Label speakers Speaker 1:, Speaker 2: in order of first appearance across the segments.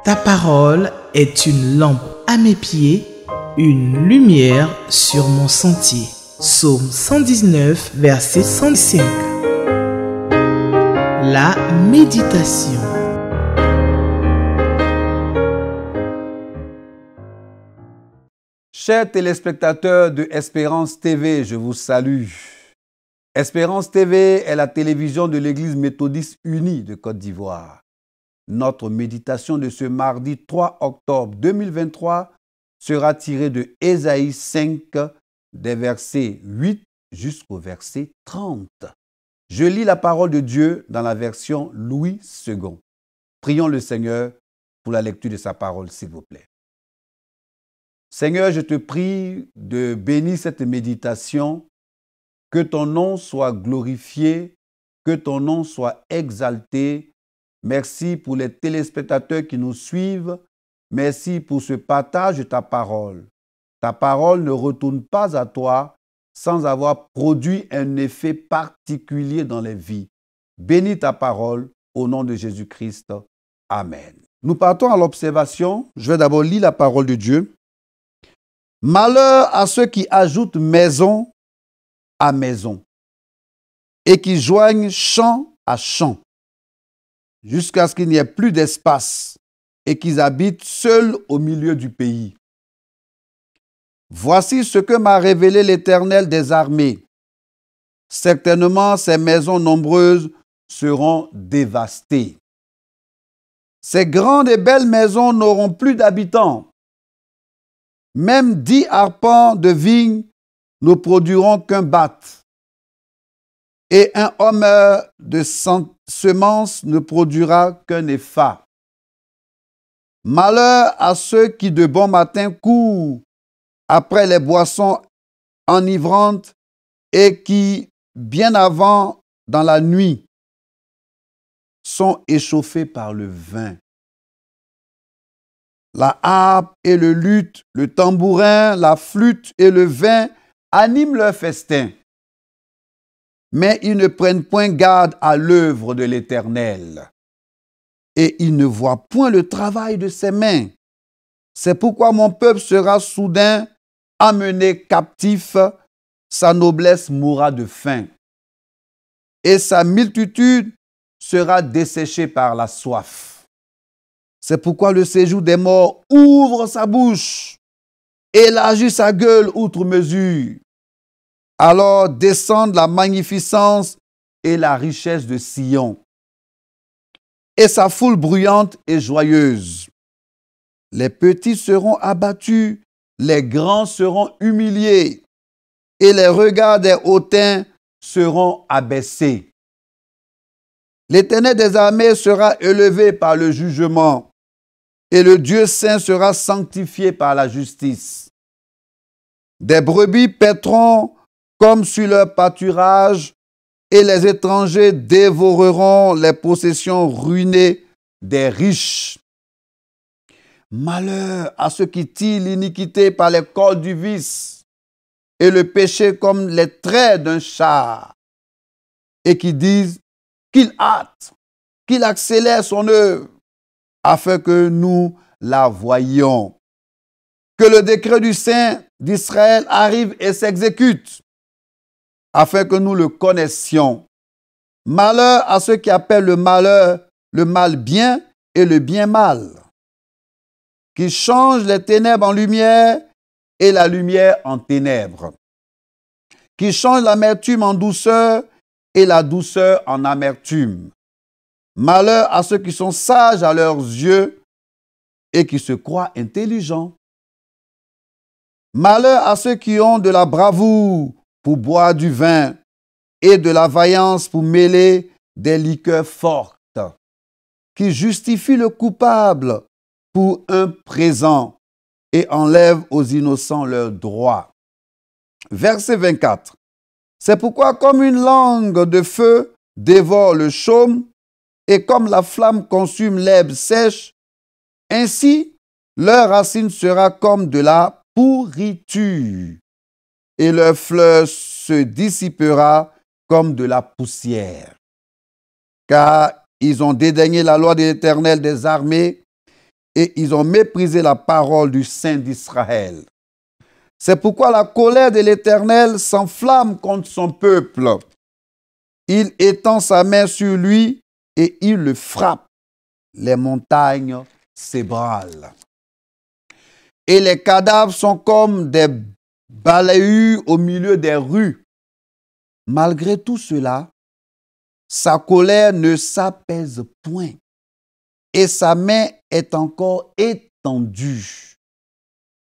Speaker 1: Ta parole est une lampe à mes pieds, une lumière sur mon sentier. Psaume 119, verset 105. La méditation.
Speaker 2: Chers téléspectateurs de Espérance TV, je vous salue. Espérance TV est la télévision de l'Église méthodiste unie de Côte d'Ivoire. Notre méditation de ce mardi 3 octobre 2023 sera tirée de Ésaïe 5, des versets 8 jusqu'au verset 30. Je lis la parole de Dieu dans la version Louis II. Prions le Seigneur pour la lecture de sa parole, s'il vous plaît. Seigneur, je te prie de bénir cette méditation, que ton nom soit glorifié, que ton nom soit exalté. Merci pour les téléspectateurs qui nous suivent. Merci pour ce partage de ta parole. Ta parole ne retourne pas à toi sans avoir produit un effet particulier dans les vies. Bénis ta parole au nom de Jésus-Christ. Amen. Nous partons à l'observation. Je vais d'abord lire la parole de Dieu. Malheur à ceux qui ajoutent maison à maison et qui joignent champ à champ, jusqu'à ce qu'il n'y ait plus d'espace et qu'ils habitent seuls au milieu du pays. Voici ce que m'a révélé l'Éternel des armées. Certainement, ces maisons nombreuses seront dévastées. Ces grandes et belles maisons n'auront plus d'habitants. Même 10 arpents de vigne ne produiront qu'un batte. Et un homer de semences ne produira qu'un épha. Malheur à ceux qui de bon matin courent après les boissons enivrantes et qui, bien avant, dans la nuit, sont échauffés par le vin. La harpe et le luth, le tambourin, la flûte et le vin animent leur festin. Mais ils ne prennent point garde à l'œuvre de l'Éternel. Et ils ne voient point le travail de ses mains. C'est pourquoi mon peuple sera soudain amené captif, sa noblesse mourra de faim. Et sa multitude sera desséchée par la soif. C'est pourquoi le séjour des morts ouvre sa bouche, élargit sa gueule outre mesure. Alors descendent la magnificence et la richesse de Sion, et sa foule bruyante et joyeuse. Les petits seront abattus, les grands seront humiliés, et les regards des hautains seront abaissés. L'Éternel des armées sera élevé par le jugement, et le Dieu saint sera sanctifié par la justice. Des brebis paîtront comme sur leur pâturage, et les étrangers dévoreront les possessions ruinées des riches. Malheur à ceux qui tirent l'iniquité par les cordes du vice, et le péché comme les traits d'un char, et qui disent qu'il hâte, qu'il accélère son œuvre, afin que nous la voyions. Que le décret du Saint d'Israël arrive et s'exécute, afin que nous le connaissions. Malheur à ceux qui appellent le mal bien et le bien mal, qui changent les ténèbres en lumière et la lumière en ténèbres, qui changent l'amertume en douceur et la douceur en amertume. Malheur à ceux qui sont sages à leurs yeux et qui se croient intelligents. Malheur à ceux qui ont de la bravoure pour boire du vin et de la vaillance pour mêler des liqueurs fortes, qui justifient le coupable pour un présent et enlèvent aux innocents leurs droits. Verset 24. C'est pourquoi comme une langue de feu dévore le chaume et comme la flamme consume l'herbe sèche, ainsi leur racine sera comme de la pourriture et leur fleur se dissipera comme de la poussière. Car ils ont dédaigné la loi de l'Éternel des armées et ils ont méprisé la parole du Saint d'Israël. C'est pourquoi la colère de l'Éternel s'enflamme contre son peuple. Il étend sa main sur lui et il le frappe. Les montagnes s'ébranlent. Et les cadavres sont comme des balayures au milieu des rues. Malgré tout cela, sa colère ne s'apaise point et sa main est encore étendue.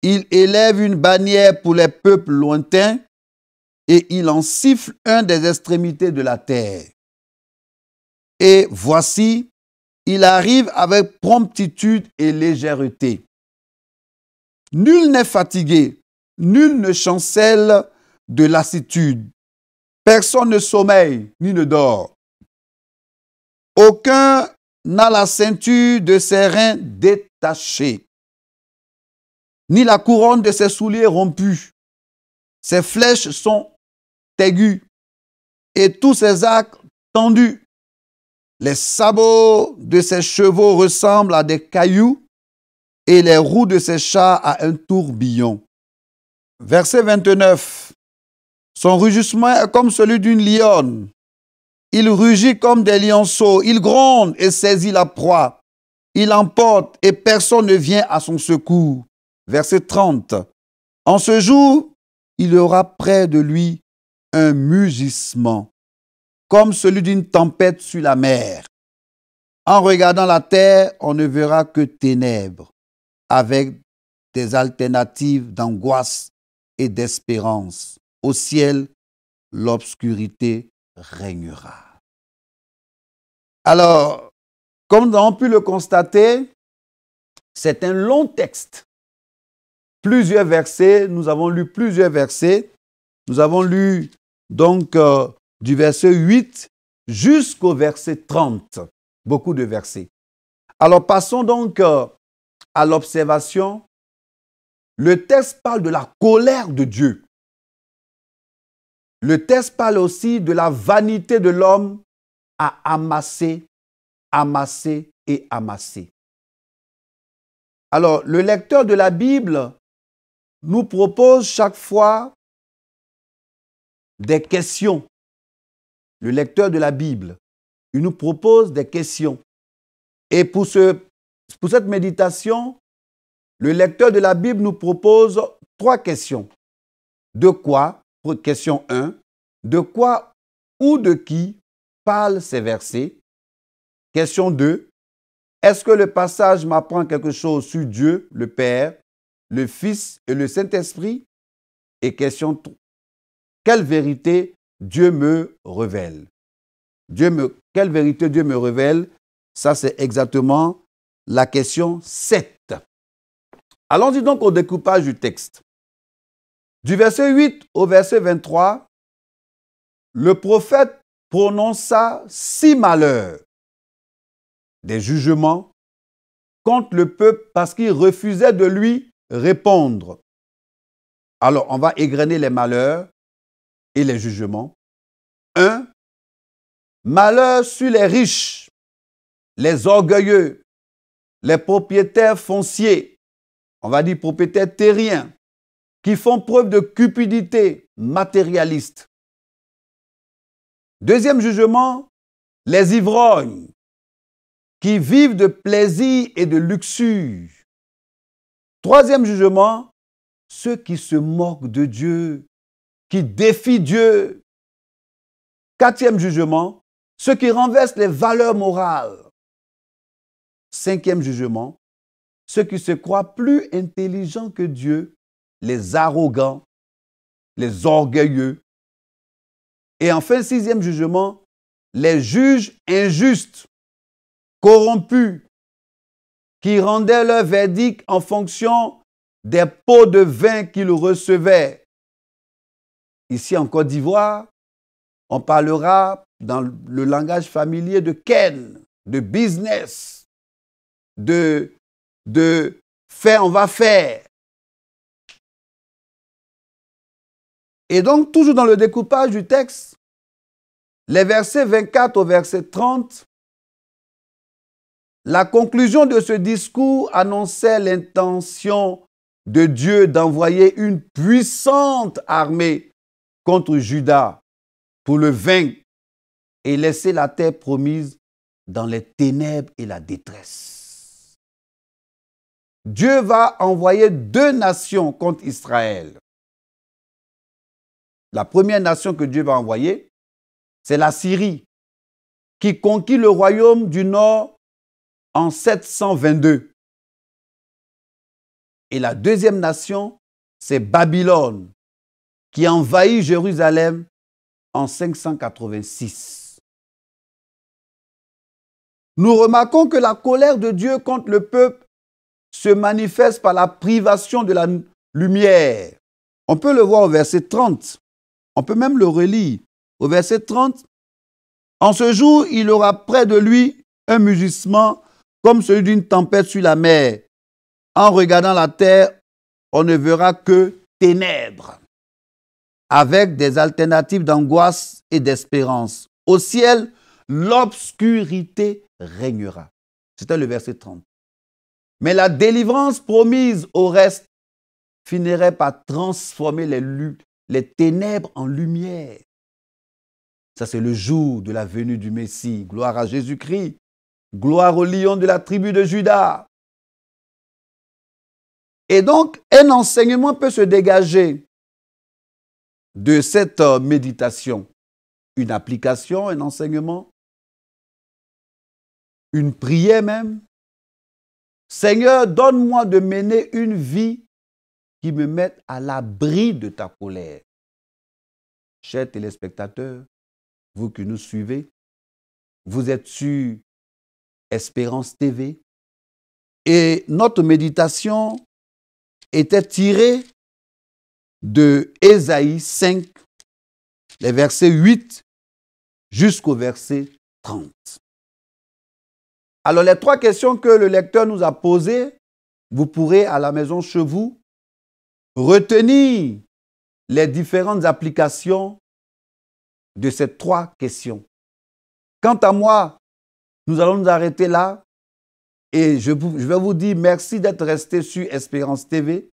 Speaker 2: Il élève une bannière pour les peuples lointains et il en siffle un des extrémités de la terre. Et voici, il arrive avec promptitude et légèreté. Nul n'est fatigué, nul ne chancelle de lassitude. Personne ne sommeille ni ne dort. Aucun n'a la ceinture de ses reins détachée, ni la couronne de ses souliers rompue. Ses flèches sont aiguës et tous ses arcs tendus. Les sabots de ses chevaux ressemblent à des cailloux et les roues de ses chars à un tourbillon. Verset 29. Son rugissement est comme celui d'une lionne. Il rugit comme des lionceaux. Il gronde et saisit la proie. Il emporte et personne ne vient à son secours. Verset 30. En ce jour, il y aura près de lui un mugissement, comme celui d'une tempête sur la mer. En regardant la terre, on ne verra que ténèbres, avec des alternatives d'angoisse et d'espérance. Au ciel, l'obscurité régnera. Alors, comme nous avons pu le constater, c'est un long texte. Plusieurs versets, nous avons lu plusieurs versets. Nous avons lu donc du verset 8 jusqu'au verset 30. Beaucoup de versets. Alors passons donc à l'observation. Le texte parle de la colère de Dieu. Le texte parle aussi de la vanité de l'homme à amasser, amasser et amasser. Alors, le lecteur de la Bible nous propose chaque fois des questions. Le lecteur de la Bible, il nous propose des questions. Et pour cette méditation, le lecteur de la Bible nous propose 3 questions. De quoi, pour question 1, de quoi ou de qui parlent ces versets? Question 2, est-ce que le passage m'apprend quelque chose sur Dieu, le Père, le Fils et le Saint-Esprit? Et question 3, quelle vérité Dieu me révèle? Quelle vérité Dieu me révèle? Ça, c'est exactement la question 7. Allons-y donc au découpage du texte. Du verset 8 au verset 23, le prophète prononça 6 malheurs, des jugements contre le peuple parce qu'il refusait de lui répondre. Alors, on va égrener les malheurs et les jugements. 1. Malheur sur les riches, les orgueilleux, les propriétaires fonciers, on va dire propriétaires terriens, qui font preuve de cupidité matérialiste. Deuxième jugement, les ivrognes, qui vivent de plaisir et de luxure. Troisième jugement, ceux qui se moquent de Dieu, qui défient Dieu. Quatrième jugement, ceux qui renversent les valeurs morales. Cinquième jugement, ceux qui se croient plus intelligents que Dieu, les arrogants, les orgueilleux. Et enfin, sixième jugement, les juges injustes, corrompus, qui rendaient leur verdict en fonction des pots de vin qu'ils recevaient. Ici en Côte d'Ivoire, on parlera dans le langage familier de ken, de business, de faire, on va faire. Et donc, toujours dans le découpage du texte, les versets 24 au verset 30, La conclusion de ce discours annonçait l'intention de Dieu d'envoyer une puissante armée contre Juda pour le vaincre et laisser la terre promise dans les ténèbres et la détresse. Dieu va envoyer 2 nations contre Israël. La première nation que Dieu va envoyer, c'est la Syrie, qui conquit le royaume du Nord en 722. Et la deuxième nation, c'est Babylone, qui envahit Jérusalem en 586. Nous remarquons que la colère de Dieu contre le peuple se manifeste par la privation de la lumière. On peut le voir au verset 30. On peut même le relire. Au verset 30, « En ce jour, il aura près de lui un mugissement comme celui d'une tempête sur la mer. En regardant la terre, on ne verra que ténèbres, avec des alternatives d'angoisse et d'espérance. Au ciel, l'obscurité régnera. » C'était le verset 30. Mais la délivrance promise au reste finirait par transformer les ténèbres en lumière. Ça, c'est le jour de la venue du Messie. Gloire à Jésus-Christ. Gloire au lion de la tribu de Juda. Et donc, un enseignement peut se dégager de cette méditation. Une application, un enseignement, une prière même. Seigneur, donne-moi de mener une vie qui me mette à l'abri de ta colère. Chers téléspectateurs, vous qui nous suivez, vous êtes sur Espérance TV et notre méditation était tirée de Ésaïe 5, les versets 8 jusqu'au verset 30. Alors, les 3 questions que le lecteur nous a posées, vous pourrez à la maison chez vous retenir les différentes applications de ces 3 questions. Quant à moi, nous allons nous arrêter là et je vais vous dire merci d'être resté sur Espérance TV.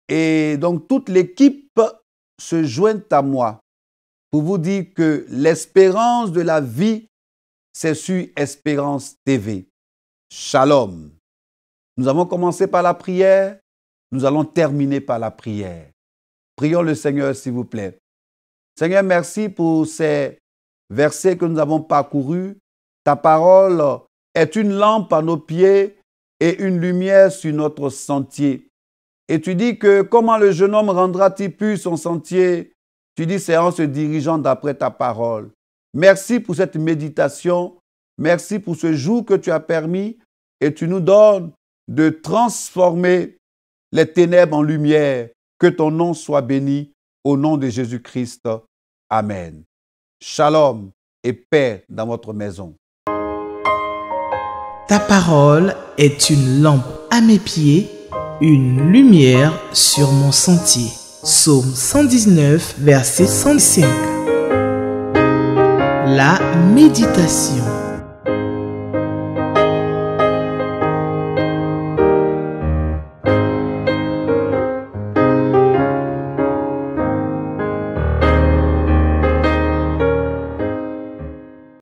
Speaker 2: Et donc, toute l'équipe se joint à moi pour vous dire que l'espérance de la vie, c'est sur Espérance TV. Shalom. Nous avons commencé par la prière, nous allons terminer par la prière. Prions le Seigneur, s'il vous plaît. Seigneur, merci pour ces versets que nous avons parcourus. Ta parole est une lampe à nos pieds et une lumière sur notre sentier. Et tu dis que comment le jeune homme rendra-t-il pur son sentier? Tu dis c'est en se dirigeant d'après ta parole. Merci pour cette méditation. Merci pour ce jour que tu as permis et tu nous donnes de transformer les ténèbres en lumière. Que ton nom soit béni au nom de Jésus-Christ. Amen. Shalom et paix dans votre maison.
Speaker 1: Ta parole est une lampe à mes pieds, une lumière sur mon sentier. Psaume 119, verset 105. La méditation.